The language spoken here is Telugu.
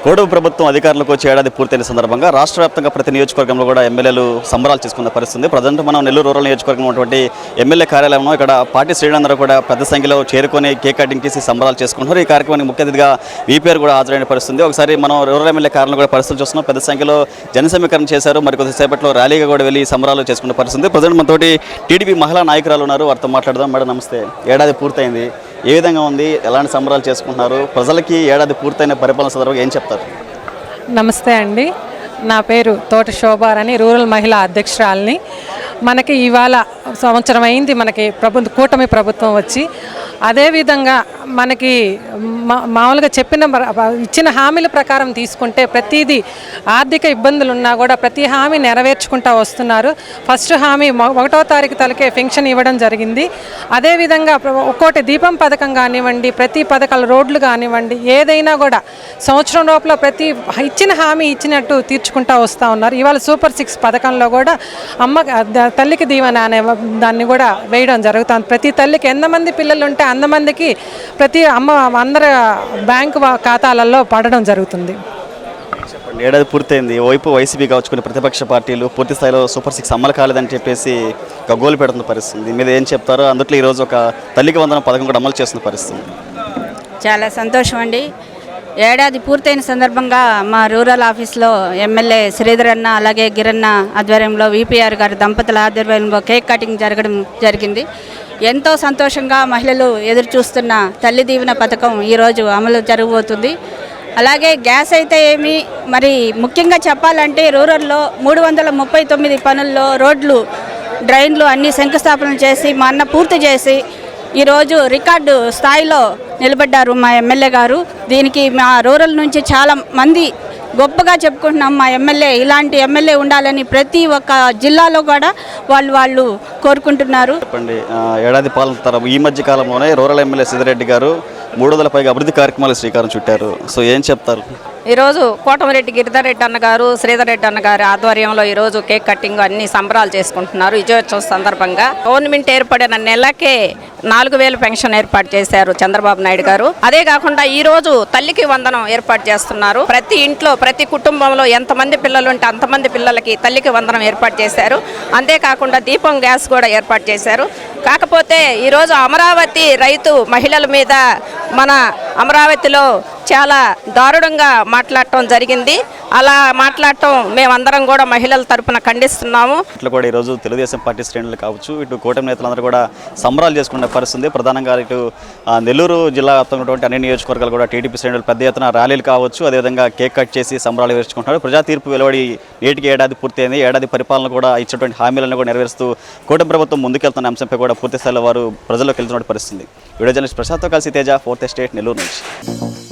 కూటమి ప్రభుత్వం అధికారులకు వచ్చి ఏడాది పూర్తయిన సందర్భంగా రాష్ట్ర వ్యాప్తంగా ప్రతి నియోజకవర్గంలో కూడా ఎమ్మెల్యేలు సంబరాలు చేసుకున్న పరిస్థితి. ప్రజెంట్ మనం నెల్లూరు రూరల్ నియోజకవర్గం ఉన్నటువంటి ఎమ్మెల్యే కార్యాలయంలో ఇక్కడ పార్టీ శ్రేణులందరూ కూడా పెద్ద సంఖ్యలో చేరుకొని కేక్ కటింగ్ చేసి సంబరాలు చేసుకుంటున్నారు. ఈ కార్యక్రమానికి ముఖ్య అతిథిగా వీపీఆర్ కూడా హాజరైన పరిస్థితి. ఒకసారి మనం రూరల్ ఎమ్మెల్యే కార్యాలయం కూడా పరిస్థితులు చూస్తున్నాం. పెద్ద సంఖ్యలో జన సమీకరణ చేశారు. మరి కొద్దిసేపట్లో ర్యాలీగా కూడా వెళ్ళి సంబరాలు చేసుకున్న పరిస్థితి. ప్రజెంట్ మనతోటి టీడీపీ మహిళా నాయకురాలు ఉన్నారు. వారితో మాట్లాడదాం. మేడం నమస్తే. ఏడాది పూర్తయింది, ఏ విధంగా ఉంది, ఎలాంటి సంబరాలు చేసుకుంటున్నారు, ప్రజలకి ఏడాది పూర్తయిన పరిపాలన సందర్భంగా ఏం చెప్తారు? నమస్తే అండి, నా పేరు తోట శోభారాణి, రూరల్ మహిళా అధ్యక్షురాలని. మనకి ఇవాళ సంవత్సరం అయింది మనకి కూటమి ప్రభుత్వం వచ్చి. అదేవిధంగా మనకి మామూలుగా ఇచ్చిన హామీల ప్రకారం తీసుకుంటే ప్రతిదీ ఆర్థిక ఇబ్బందులు ఉన్నా కూడా ప్రతి హామీ నెరవేర్చుకుంటూ వస్తున్నారు. ఫస్ట్ హామీ 1వ తారీఖు తలకే పెన్షన్ ఇవ్వడం జరిగింది. అదేవిధంగా ఒక్కోటి దీపం పథకం కానివ్వండి, ప్రతి పథకాలు రోడ్లు కానివ్వండి, ఏదైనా కూడా సంవత్సరం లోపల ప్రతి ఇచ్చిన హామీ ఇచ్చినట్టు తీర్చుకుంటూ వస్తూ ఉన్నారు. ఇవాళ సూపర్ 6 పథకంలో కూడా తల్లికి దీవెన అనే దాన్ని కూడా వేయడం జరుగుతుంది. ప్రతి తల్లికి ఎంతమంది పిల్లలు ఉంటే అంతమందికి ప్రతి అందరి బ్యాంకు ఖాతాలలో పడడం జరుగుతుంది. ఏడాది పూర్తయింది, వైపు వైసీపీ కావచ్చు కొన్ని ప్రతిపక్ష పార్టీలు పూర్తి స్థాయిలో సూపర్ 6 అమలు కాలేదని చెప్పేసి గగ్గోలు పెడుతున్న పరిస్థితి మీద ఏం చెప్తారో? అందులో ఈరోజు ఒక తల్లికి వందనం పథకం కూడా అమలు చేస్తున్న పరిస్థితి. చాలా సంతోషం అండి. ఏడాది పూర్తయిన సందర్భంగా మా రూరల్ ఆఫీస్లో ఎమ్మెల్యే శ్రీధర్ అన్న అలాగే గిరన్న ఆధ్వర్యంలో వీపీఆర్ గారి దంపతుల ఆధ్వర్యంలో కేక్ కటింగ్ జరిగింది. ఎంతో సంతోషంగా మహిళలు ఎదురు చూస్తున్న తల్లి దీవెన పథకం ఈరోజు అమలు జరగబోతుంది. అలాగే గ్యాస్ అయితే ఏమి, మరి ముఖ్యంగా చెప్పాలంటే రూరల్లో 339 పనుల్లో రోడ్లు, డ్రైన్లు అన్నీ శంకుస్థాపన చేసి మా అన్న పూర్తి చేసి ఈరోజు రికార్డు స్థాయిలో నిలబడ్డారు మా ఎమ్మెల్యే గారు. దీనికి మా రూరల్ నుంచి చాలా మంది గొప్పగా చెప్పుకుంటున్నాం. మా ఎమ్మెల్యే ఇలాంటి ఎమ్మెల్యే ఉండాలని ప్రతి ఒక్క జిల్లాలో కూడా వాళ్ళు కోరుకుంటున్నారు. చెప్పండి, ఏడాది పాలన ఈ మధ్య కాలంలోనే రూరల్ ఎమ్మెల్యే సిద్దిరెడ్డి గారు 300 పైగా అభివృద్ధి కార్యక్రమాలు శ్రీకారం చుట్టారు. సో ఏం చెప్తారు? ఈరోజు కోటమిరెడ్డి గిరిధర్ రెడ్డి అన్నగారు, శ్రీధర్ రెడ్డి అన్నగారి ఆధ్వర్యంలో ఈరోజు కేక్ కటింగ్ అన్ని సంబరాలు చేసుకుంటున్నారు. విజయోత్సవం సందర్భంగా గవర్నమెంట్ ఏర్పడిన నెలకే 4000 పెన్షన్ ఏర్పాటు చేశారు చంద్రబాబు నాయుడు గారు. అదే కాకుండా ఈ రోజు తల్లికి వందనం ఏర్పాటు చేస్తున్నారు. ప్రతి ఇంట్లో ప్రతి కుటుంబంలో ఎంతమంది పిల్లలు ఉంటే అంతమంది పిల్లలకి తల్లికి వందనం ఏర్పాటు చేశారు. అంతేకాకుండా దీపం గ్యాస్ కూడా ఏర్పాటు చేశారు. కాకపోతే ఈరోజు అమరావతి రైతు మహిళల మీద మన అమరావతిలో చాలా దారుణంగా మాట్లాడటం జరిగింది. అలా మాట్లాడటం మేమందరం కూడా మహిళల తరపున ఖండిస్తున్నాము. ఇట్లా కూడా ఈరోజు తెలుగుదేశం పార్టీ శ్రేణులు కావచ్చు, ఇటు కూటమి నేతలందరూ కూడా సంబరాలు చేసుకునే పరిస్థితి. ప్రధానంగా ఇటు నెల్లూరు జిల్లా వ్యాప్తంగా ఉన్నటువంటి అన్ని నియోజకవర్గాలు కూడా టీడీపీ శ్రేణులు పెద్ద ఎత్తున ర్యాలీలు కావచ్చు, అదేవిధంగా కేక్ కట్ చేసి సంబరాలు వేర్చుకుంటున్నారు. ప్రజా తీర్పు వెలువడి నేటికి ఏడాది పూర్తయింది. ఏడాది పరిపాలన కూడా ఇచ్చినటువంటి హామీలను కూడా నెరవేరుస్తూ కూటమి ప్రభుత్వం ముందుకెళ్తున్న అంశంపై కూడా పూర్తి స్థాయిలో వారు ప్రజల్లోకి వెళ్తున్న పరిస్థితి. వీడియో జర్నలిస్ట్ ప్రసాద్తో కలిసి తేజ, 4th ఎస్టేట్, నెల్లూరు నుంచి.